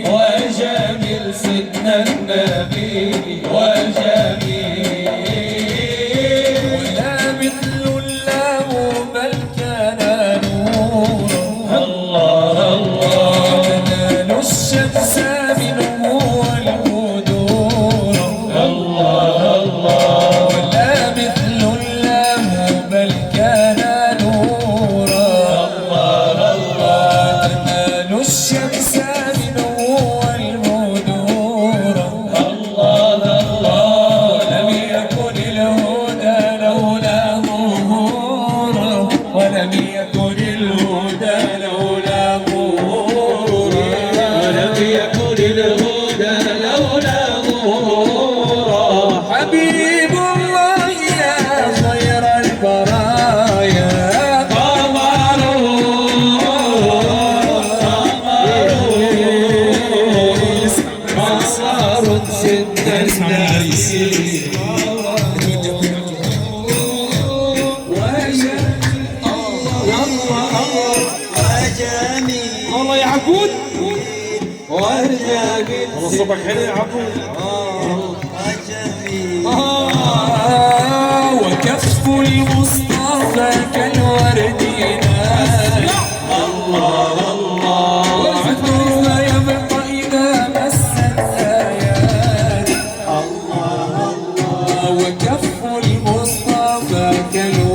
وجميل سيدنا النبي وجميل ولا مثل له بل كان نورا الله الله تنال الشمس منه والبدور الله الله ولا مثل له بل كان نورا الله الله تنال الشمس منه والبدور الله الله لم يكن الهدى لولا ظهوره ولم يكن الهدى لولا ظهوره ولم يكن الهدى لولا ظهوره حبيب الله يا خير البرايا قمر سيدنا النبي والله يا عبود وجميل والله صبك حلو يا عبود وكف المصطفى كالورد نال الله الله وعطرها يبقى إذا مست الآيات الله الله وكف المصطفى كالورد